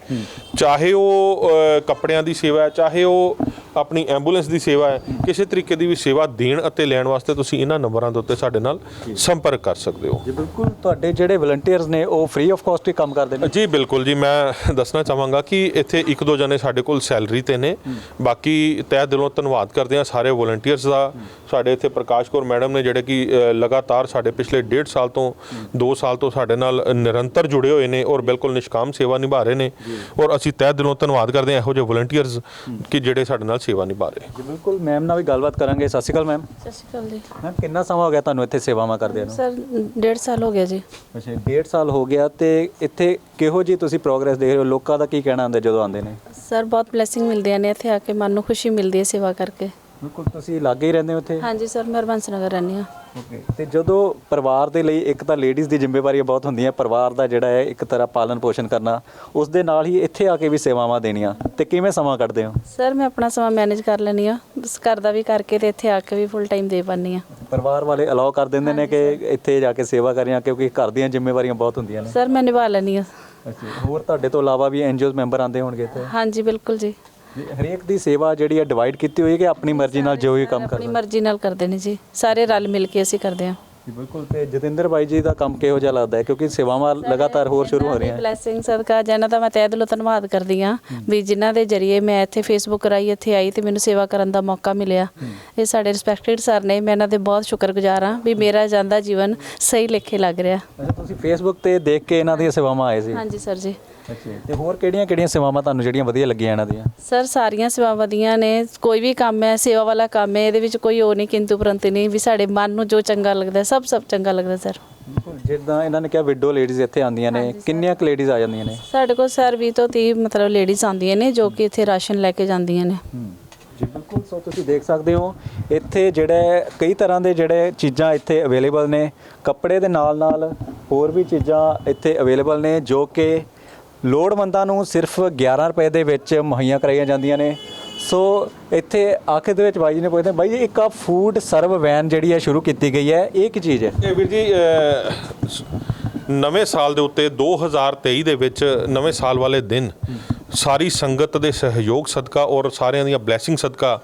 ਚਾਹੇ ਉਹ ਕੱਪੜਿਆਂ ਦੀ ਸੇਵਾ ਹੈ, ਚਾਹੇ ਉਹ ਆਪਣੀ ਐਂਬੂਲੈਂਸ ਦੀ ਸੇਵਾ ਹੈ, ਕਿਸੇ ਤਰੀਕੇ ਦੀ ਵੀ ਸੇਵਾ ਦੇਣ ਅਤੇ ਲੈਣ ਵਾਸਤੇ ਤੁਸੀਂ ਇਹਨਾਂ ਨੰਬਰਾਂ ਦੇ ਉੱਤੇ ਸਾਡੇ ਨਾਲ ਸੰਪਰਕ ਕਰ ਸਕਦੇ ਹੋ। ਜੀ ਬਿਲਕੁਲ, ਤੁਹਾਡੇ ਜਿਹੜੇ ਵਲੰਟੀਅਰਸ ਨੇ ਉਹ ਫ੍ਰੀ ਆਫ ਕਾਸਟ ਹੀ ਕੰਮ ਕਰਦੇ ਨੇ? ਜੀ ਬਿਲਕੁਲ ਜੀ, ਮੈਂ ਦੱਸਣਾ ਚਾਹਾਂਗਾ ਕਿ ਇੱਥੇ 1-2 ਜਣੇ ਸਾਡੇ ਕੋਲ ਸੈਲਰੀ ਤੇ ਨੇ, ਬਾਕੀ ਤਹਿ ਦਿਲੋਂ ਧੰਨਵਾਦ ਕਰਦੇ ਹਾਂ ਸਾਰੇ ਵਲੰਟੀਅਰਸ ਦਾ। ਸਾਡੇ ਇੱਥੇ ਪ੍ਰਕਾਸ਼ ਕੌਰ ਮੈਡਮ ਨੇ ਜਿਹੜੇ ਕਿ ਲਗਾਤਾਰ ਸਾਡੇ ਪਿਛਲੇ 1.5 ਸਾਲ ਤੋਂ 2 ਸਾਲ ਤੋਂ ਸਾਡੇ ਨਾਲ ਨਿਰੰਤਰ ਜੁੜੇ ਹੋਏ ਨੇ ਔਰ ਬਿਲਕੁਲ ਨਿਸ਼ਕਾਮ ਸੇਵਾ ਨਿਭਾ ਰਹੇ ਨੇ, ਔਰ ਅਸੀਂ ਤਹਿ ਦਿਲੋਂ ਧੰਨਵਾਦ ਕਰਦੇ ਹਾਂ ਇਹੋ ਜਿਹੇ ਵਲੰਟੀਅਰਸ ਕਿ ਜਿਹੜੇ ਸਾਡੇ ਨਾਲ ਸੇਵਾ ਨਿਭਾ ਰਹੇ। ਜੀ ਬਿਲਕੁਲ, ਮੈਮ ਨਾਲ ਵੀ ਗੱਲਬਾਤ ਕਰਾਂਗੇ। ਸਤਿ ਸ਼੍ਰੀ ਅਕਾਲ ਮੈਮ। ਸਤਿ ਸ਼੍ਰੀ ਅਕਾਲ ਜੀ। ਮੈਮ, ਕਿੰਨਾ ਸਮਾਂ ਹੋ ਗਿਆ ਤੁਹਾਨੂੰ ਇੱਥੇ ਸੇਵਾਵਾਂ ਕਰਦੇ ਨੂੰ? ਸਰ 1.5 ਸਾਲ ਹੋ ਗਿਆ ਜੀ। ਅੱਛਾ, 1.5 ਸਾਲ ਹੋ ਗਿਆ। ਤੇ ਇੱਥੇ ਕਿਹੋ ਜੀ ਤੁਸੀਂ ਪ੍ਰੋਗਰੈਸ ਦੇਖ ਰਹੇ ਹੋ? ਲੋਕਾਂ ਦਾ ਕੀ ਕਹਿਣਾ ਹੁੰਦਾ ਜਦੋਂ ਆਉਂਦੇ ਨੇ? ਸਰ ਬਹੁਤ ਬਲੇਸਿੰਗ ਮਿਲਦੀਆਂ ਨੇ ਇੱਥੇ ਆ ਕੇ, ਮਨ ਨੂੰ ਖੁਸ਼ੀ ਮਿਲਦੀ ਹੈ ਸੇਵਾ ਕਰਕੇ। ਬਿਲਕੁਲ, ਤੁਸੀਂ ਲਾਗੇ ਹੀ ਰਹਿੰਦੇ ਹੋ ਇੱਥੇ? ਹਾਂਜੀ ਸਰ, ਮੈਂ ਹਰਬੰਸ ਨਗਰ ਰਹਿੰਦੀ ਹਾਂ। ਓਕੇ। ਤੇ ਜਦੋਂ ਪਰਿਵਾਰ ਦੇ ਲਈ ਇੱਕ ਤਾਂ ਲੇਡੀਜ਼ ਦੀ ਜ਼ਿੰਮੇਵਾਰੀਆਂ ਬਹੁਤ ਹੁੰਦੀਆਂ, ਪਰਿਵਾਰ ਦਾ ਜਿਹੜਾ ਹੈ ਇੱਕ ਤਰ੍ਹਾਂ ਪਾਲਣ ਪੋਸ਼ਣ ਕਰਨਾ, ਉਸ ਦੇ ਨਾਲ ਹੀ ਇੱਥੇ ਆ ਕੇ ਵੀ ਸੇਵਾਵਾਂ ਦੇਣੀਆਂ, ਤੇ ਕਿਵੇਂ ਸਮਾਂ ਕੱਢਦੇ ਹੋ? ਸਰ ਮੈਂ ਆਪਣਾ ਸਮਾਂ ਮੈਨੇਜ ਕਰ ਲੈਂਦੀ ਹਾਂ, ਬਸ ਘਰ ਦਾ ਵੀ ਕਰਕੇ ਤੇ ਇੱਥੇ ਆ ਕੇ ਵੀ ਫੁੱਲ ਟਾਈਮ ਦੇ ਪਾਉਂਦੀ ਹਾਂ। ਪਰਿਵਾਰ ਵਾਲੇ ਅਲਾਓ ਕਰ ਦਿੰਦੇ ਨੇ ਕਿ ਇੱਥੇ ਜਾ ਕੇ ਸੇਵਾ ਕਰੀਆਂ, ਕਿਉਂਕਿ ਘਰ ਦੀਆਂ ਜ਼ਿੰਮੇਵਾਰੀਆਂ ਬਹੁਤ ਹੁੰਦੀਆਂ ਨੇ? ਸਰ ਮੈਂ ਨਿਭਾ ਲੈਂਦੀ ਹਾਂ। ਅੱਛਾ, ਹੋਰ ਤੁਹਾਡੇ ਤੋਂ ਇਲਾਵਾ ਵੀ NGOs ਮੈਂਬਰ ਆਉਂਦੇ ਹੋਣਗੇ ਇੱਥੇ? ਹਾਂਜੀ ਬਿਲਕੁਲ ਜੀ। ਹਰੇਕ ਦੀ ਸੇਵਾ ਜਿਹੜੀ ਹੈ ਡਿਵਾਈਡ ਕੀਤੀ ਹੋਈ ਹੈ ਕਿ ਆਪਣੀ ਮਰਜ਼ੀ ਨਾਲ ਜੋ ਵੀ ਕੰਮ ਆਪਣੀ ਕਰਦਾ? ਮਰਜ਼ੀ ਨਾਲ ਕਰਦੇ ਨੇ ਜੀ, ਸਾਰੇ ਰਲ ਮਿਲ ਕੇ ਅਸੀਂ ਕਰਦੇ ਹਾਂ। ਬਿਲਕੁਲ। ਤੇ ਜਤਿੰਦਰ ਬਾਈ ਜੀ ਦਾ ਕੰਮ ਕਿਹੋ ਜਿਹਾ ਲੱਗਦਾ ਹੈ, ਕਿਉਂਕਿ ਸੇਵਾਵਾਂ ਲਗਾਤਾਰ ਹੋਰ ਸ਼ੁਰੂ ਹੋ ਰਹੀਆਂ? ਬਲੇਸਿੰਗ ਸਦਕਾ ਜਿਹਨਾਂ ਦਾ ਮੈਂ ਤਹਿ ਦਿਲੋਂ ਧੰਨਵਾਦ ਕਰਦੀ ਹਾਂ ਵੀ ਜਿਨ੍ਹਾਂ ਦੇ ਜਰੀਏ ਮੈਂ ਇੱਥੇ ਫੇਸਬੁੱਕ ਰਾਹੀਂ ਇੱਥੇ ਆਈ ਤੇ ਮੈਨੂੰ ਸੇਵਾ ਕਰਨ ਦਾ ਮੌਕਾ ਮਿਲਿਆ। ਇਹ ਸਾਡੇ ਰਿਸਪੈਕਟਡ ਸਰ ਨੇ, ਮੈਂ ਇਹਨਾਂ ਦੇ ਬਹੁਤ ਸ਼ੁਕਰਗੁਜ਼ਾਰ ਹਾਂ ਵੀ ਮੇਰਾ ਜਾਂਦਾ ਜੀਵਨ ਸਹੀ ਲੇਖੇ ਲੱਗ ਰਿਹਾ। ਅੱਛਾ, ਤੁਸੀਂ ਫੇਸਬੁੱਕ ਤੇ ਦੇਖ ਕੇ ਇਹਨਾਂ ਦੀਆਂ ਸੇਵਾਵਾਂ ਆਏ ਸੀ? ਹਾਂਜੀ ਸਰ ਜੀ। ਅੱਛਾ, ਤੇ ਹੋਰ ਕਿਹੜੀਆਂ ਸੇਵਾਵਾਂ ਤੁਹਾਨੂੰ ਜਿਹੜੀਆਂ ਵਧੀਆ ਲੱਗੀਆਂ ਇਹਨਾਂ ਦੀਆਂ? ਸਰ ਸਾਰੀਆਂ ਸੇਵਾਵਾਂ ਵਧੀਆ ਨੇ, ਕੋਈ ਵੀ ਕੰਮ ਹੈ ਸੇਵਾ ਵਾਲਾ ਕੰਮ ਹੈ, ਇਹਦੇ ਵਿੱਚ ਕੋਈ ਉਹ ਨਹੀਂ ਕਿੰਤੂ ਪਰੰਤੂ ਨਹੀਂ, ਵੀ ਸਾਡੇ ਮਨ ਨੂੰ ਜੋ ਚੰਗਾ ਲੱਗਦਾ ਸਭ ਚੰਗਾ ਲੱਗਦਾ ਸਰ। ਜਿੱਦਾਂ ਇਹਨਾਂ ਨੇ ਕਿਹਾ ਵਿਡੋ ਲੇਡੀਜ਼ ਇੱਥੇ ਆਉਂਦੀਆਂ ਨੇ, ਕਿੰਨੀਆਂ ਕੁ ਲੇਡੀਜ਼ ਆ ਜਾਂਦੀਆਂ ਨੇ? ਸਾਡੇ ਕੋਲ ਸਰ 20 ਤੋਂ 30 ਮਤਲਬ ਲੇਡੀਜ਼ ਆਉਂਦੀਆਂ ਨੇ ਜੋ ਕਿ ਇੱਥੇ ਰਾਸ਼ਨ ਲੈ ਕੇ ਜਾਂਦੀਆਂ ਨੇ। ਜੀ ਬਿਲਕੁਲ। ਸੋ ਤੁਸੀਂ ਦੇਖ ਸਕਦੇ ਹੋ ਇੱਥੇ ਜਿਹੜੇ ਕਈ ਤਰ੍ਹਾਂ ਦੇ ਜਿਹੜੇ ਚੀਜ਼ਾਂ ਇੱਥੇ ਅਵੇਲੇਬਲ ਨੇ, ਕੱਪੜੇ ਦੇ ਨਾਲ ਨਾਲ ਹੋਰ ਵੀ ਚੀਜ਼ਾਂ ਇੱਥੇ ਅਵੇਲੇਬਲ ਨੇ ਜੋ ਕਿ ਲੋੜਵੰਦਾਂ ਨੂੰ ਸਿਰਫ 11 ਰੁਪਏ ਦੇ ਵਿੱਚ ਮੁਹੱਈਆ ਕਰਾਈਆਂ ਜਾਂਦੀਆਂ ਨੇ। ਸੋ ਇੱਥੇ ਆਖਿਰ ਦੇ ਵਿੱਚ ਬਾਈ ਜੀ ਨੇ ਪੁੱਛਦੇ, ਬਾਈ ਜੀ ਇੱਕ ਆ ਫੂਡ ਸਰਵ ਵੈਨ ਜਿਹੜੀ ਹੈ ਸ਼ੁਰੂ ਕੀਤੀ ਗਈ ਹੈ, ਇਹ ਕੀ ਚੀਜ਼ ਹੈ? ਇਹ ਵੀਰ ਜੀ ਨਵੇਂ ਸਾਲ ਦੇ ਉੱਤੇ 2023 ਦੇ ਵਿੱਚ ਨਵੇਂ ਸਾਲ ਵਾਲੇ ਦਿਨ ਸਾਰੀ ਸੰਗਤ ਦੇ ਸਹਿਯੋਗ ਸਦਕਾ ਔਰ ਸਾਰਿਆਂ ਦੀਆਂ ਬਲੇਸਿੰਗ ਸਦਕਾ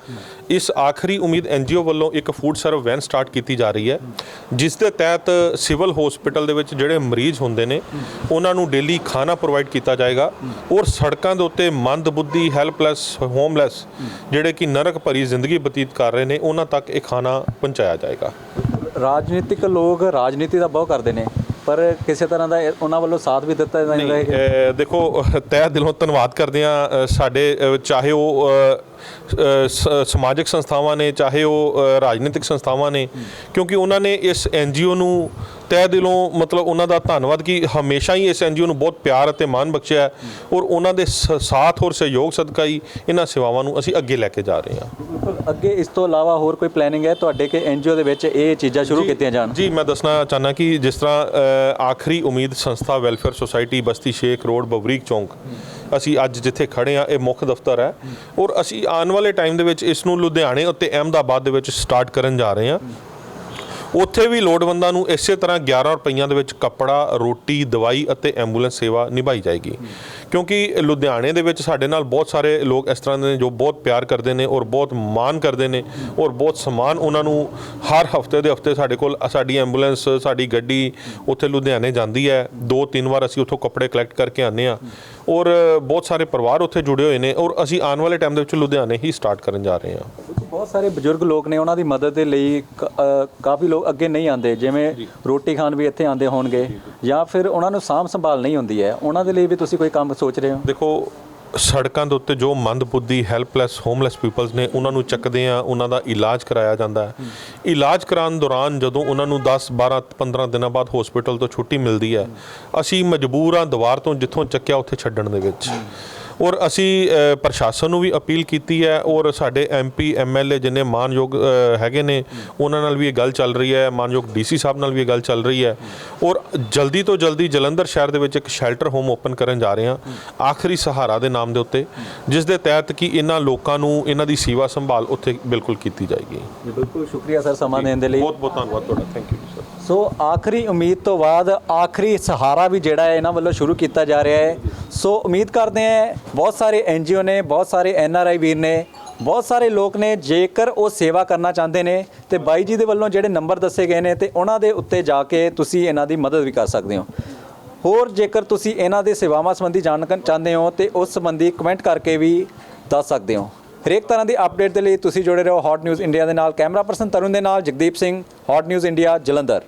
ਇਸ ਆਖਰੀ ਉਮੀਦ NGO ਵੱਲੋਂ ਇੱਕ ਫੂਡ ਸਰਵ ਵੈਨ ਸਟਾਰਟ ਕੀਤੀ ਜਾ ਰਹੀ ਹੈ, ਜਿਸ ਦੇ ਤਹਿਤ ਸਿਵਲ ਹਸਪੀਟਲ ਦੇ ਵਿੱਚ ਜਿਹੜੇ ਮਰੀਜ਼ ਹੁੰਦੇ ਨੇ ਉਹਨਾਂ ਨੂੰ ਡੇਲੀ ਖਾਣਾ ਪ੍ਰੋਵਾਈਡ ਕੀਤਾ ਜਾਏਗਾ ਔਰ ਸੜਕਾਂ ਦੇ ਉੱਤੇ ਮੰਦਬੁੱਧੀ, ਹੈਲਪਲੈਸ, ਹੋਮਲੈਸ ਜਿਹੜੇ ਕਿ ਨਰਕ ਭਰੀ ਜ਼ਿੰਦਗੀ ਬਤੀਤ ਕਰ ਰਹੇ ਨੇ ਉਹਨਾਂ ਤੱਕ ਇਹ ਖਾਣਾ ਪਹੁੰਚਾਇਆ ਜਾਏਗਾ। ਰਾਜਨੀਤਿਕ ਲੋਕ ਰਾਜਨੀਤੀ ਦਾ ਬਹੁਤ ਕਰਦੇ ਨੇ, ਪਰ ਕਿਸੇ ਤਰ੍ਹਾਂ ਦਾ ਉਹਨਾਂ ਵੱਲੋਂ ਸਾਥ ਵੀ ਦਿੱਤਾ ਜਾਂਦਾ ਹੈ? ਦੇਖੋ, ਤਹਿ ਦਿਲੋਂ ਧੰਨਵਾਦ ਕਰਦੇ ਹਾਂ ਸਾਡੇ ਚਾਹੇ ਉਹ ਸਮਾਜਿਕ ਸੰਸਥਾਵਾਂ ਨੇ, ਚਾਹੇ ਉਹ ਰਾਜਨੀਤਿਕ ਸੰਸਥਾਵਾਂ ਨੇ, ਕਿਉਂਕਿ ਉਹਨਾਂ ਨੇ ਇਸ NGO ਨੂੰ ਤਹਿ ਦਿਲੋਂ ਮਤਲਬ ਉਹਨਾਂ ਦਾ ਧੰਨਵਾਦ ਕਿ ਹਮੇਸ਼ਾ ਹੀ ਇਸ NGO ਨੂੰ ਬਹੁਤ ਪਿਆਰ ਅਤੇ ਮਾਣ ਬਖਸ਼ਿਆ ਔਰ ਉਹਨਾਂ ਦੇ ਸਾਥ ਔਰ ਸਹਿਯੋਗ ਸਦਕਾ ਹੀ ਇਹਨਾਂ ਸੇਵਾਵਾਂ ਨੂੰ ਅਸੀਂ ਅੱਗੇ ਲੈ ਕੇ ਜਾ ਰਹੇ ਹਾਂ। ਬਿਲਕੁਲ। ਅੱਗੇ ਇਸ ਤੋਂ ਇਲਾਵਾ ਹੋਰ ਕੋਈ ਪਲੈਨਿੰਗ ਹੈ ਤੁਹਾਡੇ ਕਿ NGO ਦੇ ਵਿੱਚ ਇਹ ਚੀਜ਼ਾਂ ਸ਼ੁਰੂ ਕੀਤੀਆਂ ਜਾਣ? ਜੀ, ਮੈਂ ਦੱਸਣਾ ਚਾਹੁੰਦਾ ਕਿ ਜਿਸ ਤਰ੍ਹਾਂ ਆਖਰੀ ਉਮੀਦ ਸੰਸਥਾ ਵੈਲਫੇਅਰ ਸੁਸਾਇਟੀ ਬਸਤੀ ਸ਼ੇਖ ਰੋਡ ਬਵਰੀਕ ਚੌਂਕ, ਅਸੀਂ ਅੱਜ ਜਿੱਥੇ ਖੜੇ ਹਾਂ ਇਹ ਮੁੱਖ ਦਫ਼ਤਰ ਹੈ ਔਰ ਅਸੀਂ ਆਉਣ ਵਾਲੇ ਟਾਈਮ ਦੇ ਵਿੱਚ ਇਸ ਨੂੰ ਲੁਧਿਆਣੇ ਅਤੇ ਅਹਿਮਦਾਬਾਦ ਦੇ ਵਿੱਚ ਸਟਾਰਟ ਕਰਨ ਜਾ ਰਹੇ ਹਾਂ। ਉੱਥੇ ਵੀ ਲੋੜਵੰਦਾਂ ਨੂੰ ਇਸੇ ਤਰ੍ਹਾਂ 11 ਰੁਪਈਆਂ ਦੇ ਵਿੱਚ ਕੱਪੜਾ, ਰੋਟੀ, ਦਵਾਈ ਅਤੇ ਐਂਬੂਲੈਂਸ ਸੇਵਾ ਨਿਭਾਈ ਜਾਏਗੀ, ਕਿਉਂਕਿ ਲੁਧਿਆਣੇ ਦੇ ਵਿੱਚ ਸਾਡੇ ਨਾਲ ਬਹੁਤ ਸਾਰੇ ਲੋਕ ਇਸ ਤਰ੍ਹਾਂ ਦੇ ਨੇ ਜੋ ਬਹੁਤ ਪਿਆਰ ਕਰਦੇ ਨੇ ਔਰ ਬਹੁਤ ਮਾਣ ਕਰਦੇ ਨੇ ਔਰ ਬਹੁਤ ਸਮਾਨ ਉਹਨਾਂ ਨੂੰ ਹਰ ਹਫਤੇ ਦੇ ਹਫਤੇ ਸਾਡੇ ਕੋਲ ਸਾਡੀ ਐਂਬੂਲੈਂਸ, ਸਾਡੀ ਗੱਡੀ ਉੱਥੇ ਲੁਧਿਆਣੇ ਜਾਂਦੀ ਹੈ। 2-3 ਵਾਰ ਅਸੀਂ ਉੱਥੋਂ ਕੱਪੜੇ ਕਲੈਕਟ ਕਰਕੇ ਆਉਂਦੇ ਹਾਂ ਔਰ ਬਹੁਤ ਸਾਰੇ ਪਰਿਵਾਰ ਉੱਥੇ ਜੁੜੇ ਹੋਏ ਨੇ ਔਰ ਅਸੀਂ ਆਉਣ ਵਾਲੇ ਟਾਈਮ ਦੇ ਵਿੱਚ ਲੁਧਿਆਣੇ ਹੀ ਸਟਾਰਟ ਕਰਨ ਜਾ ਰਹੇ ਹਾਂ। ਬਹੁਤ ਸਾਰੇ ਬਜ਼ੁਰਗ ਲੋਕ ਨੇ, ਉਹਨਾਂ ਦੀ ਮਦਦ ਦੇ ਲਈ ਕਾਫੀ ਲੋਕ ਅੱਗੇ ਨਹੀਂ ਆਉਂਦੇ, ਜਿਵੇਂ ਰੋਟੀ ਖਾਣ ਵੀ ਇੱਥੇ ਆਉਂਦੇ ਹੋਣਗੇ ਜਾਂ ਫਿਰ ਉਹਨਾਂ ਨੂੰ ਸਾਂਭ ਸੰਭਾਲ ਨਹੀਂ ਹੁੰਦੀ ਹੈ, ਉਹਨਾਂ ਦੇ ਲਈ ਵੀ ਤੁਸੀਂ ਕੋਈ ਕੰਮ ਸੋਚ ਰਹੇ ਹੋ? ਦੇਖੋ, ਸੜਕਾਂ ਦੇ ਉੱਤੇ ਜੋ ਮੰਦਬੁੱਧੀ, ਹੈਲਪਲੈਸ, ਹੋਮਲੈਸ ਪੀਪਲਸ ਨੇ ਉਹਨਾਂ ਨੂੰ ਚੱਕਦੇ ਆ, ਉਹਨਾਂ ਦਾ ਇਲਾਜ ਕਰਾਇਆ ਜਾਂਦਾ ਹੈ। ਇਲਾਜ ਕਰਾਉਣ ਦੌਰਾਨ ਜਦੋਂ ਉਹਨਾਂ ਨੂੰ 10, 12, 15 ਦਿਨਾਂ ਬਾਅਦ ਹਸਪੀਟਲ ਤੋਂ ਛੁੱਟੀ ਮਿਲਦੀ ਹੈ, ਅਸੀਂ ਮਜਬੂਰ ਹਾਂ ਦੁਆਰ ਤੋਂ ਜਿੱਥੋਂ ਚੱਕਿਆ ਉੱਥੇ ਛੱਡਣ ਦੇ ਵਿੱਚ। ਔਰ ਅਸੀਂ ਪ੍ਰਸ਼ਾਸਨ ਨੂੰ ਵੀ ਅਪੀਲ ਕੀਤੀ ਹੈ ਔਰ ਸਾਡੇ MP MLA ਜਿੰਨੇ ਮਾਨਯੋਗ ਹੈਗੇ ਨੇ ਉਹਨਾਂ ਨਾਲ ਵੀ ਇਹ ਗੱਲ ਚੱਲ ਰਹੀ ਹੈ, ਮਾਨਯੋਗ DC ਸਾਹਿਬ ਨਾਲ ਵੀ ਇਹ ਗੱਲ ਚੱਲ ਰਹੀ ਹੈ ਔਰ ਜਲਦੀ ਤੋਂ ਜਲਦੀ ਜਲੰਧਰ ਸ਼ਹਿਰ ਦੇ ਵਿੱਚ ਇੱਕ ਸ਼ੈਲਟਰ ਹੋਮ ਓਪਨ ਕਰਨ ਜਾ ਰਹੇ ਹਾਂ ਆਖਰੀ ਸਹਾਰਾ ਦੇ ਨਾਮ ਦੇ ਉੱਤੇ, ਜਿਸ ਦੇ ਤਹਿਤ ਕਿ ਇਹਨਾਂ ਲੋਕਾਂ ਨੂੰ ਇਹਨਾਂ ਦੀ ਸੇਵਾ ਸੰਭਾਲ ਉੱਥੇ ਬਿਲਕੁਲ ਕੀਤੀ ਜਾਏਗੀ। ਜੀ ਬਿਲਕੁਲ, ਸ਼ੁਕਰੀਆ ਸਰ ਸਮਾਂ ਦੇਣ ਦੇ ਲਈ। ਬਹੁਤ ਬਹੁਤ ਧੰਨਵਾਦ ਤੁਹਾਡਾ, ਥੈਂਕ ਯੂ ਸਰ। ਸੋ ਆਖਰੀ ਉਮੀਦ ਤੋਂ ਬਾਅਦ ਆਖਰੀ ਸਹਾਰਾ ਵੀ ਜਿਹੜਾ ਹੈ ਇਹਨਾਂ ਵੱਲੋਂ ਸ਼ੁਰੂ ਕੀਤਾ ਜਾ ਰਿਹਾ ਹੈ। ਸੋ ਉਮੀਦ ਕਰਦੇ ਹਾਂ ਬਹੁਤ ਸਾਰੇ NGO ਨੇ, ਬਹੁਤ ਸਾਰੇ NRI ਵੀਰ ਨੇ, ਬਹੁਤ ਸਾਰੇ ਲੋਕ ਨੇ, ਜੇਕਰ ਉਹ ਸੇਵਾ ਕਰਨਾ ਚਾਹੁੰਦੇ ਨੇ ਤੇ ਬਾਈ ਜੀ ਦੇ ਵੱਲੋਂ ਜਿਹੜੇ ਨੰਬਰ ਦੱਸੇ ਗਏ ਨੇ ਤੇ ਉਹਨਾਂ ਦੇ ਉੱਤੇ ਜਾ ਕੇ ਤੁਸੀਂ ਇਹਨਾਂ ਦੀ ਮਦਦ ਵੀ ਕਰ ਸਕਦੇ ਹੋ। ਹੋਰ ਜੇਕਰ ਤੁਸੀਂ ਇਹਨਾਂ ਦੇ ਸੇਵਾਵਾਂ ਸੰਬੰਧੀ ਜਾਣਨਾ ਚਾਹੁੰਦੇ ਹੋ ਤੇ ਉਸ ਸੰਬੰਧੀ ਕਮੈਂਟ ਕਰਕੇ ਵੀ ਦੱਸ ਸਕਦੇ ਹੋ। ਹਰੇਕ ਤਰ੍ਹਾਂ ਦੀ ਅਪਡੇਟ ਦੇ ਲਈ ਤੁਸੀਂ ਜੁੜੇ ਰਹੋ ਹੌਟ ਨਿਊਜ਼ ਇੰਡੀਆ ਦੇ ਨਾਲ। ਕੈਮਰਾ ਪਰਸਨ ਤਰੁਣ ਦੇ ਨਾਲ Jagdeep Singh, hot news India, Jalandhar.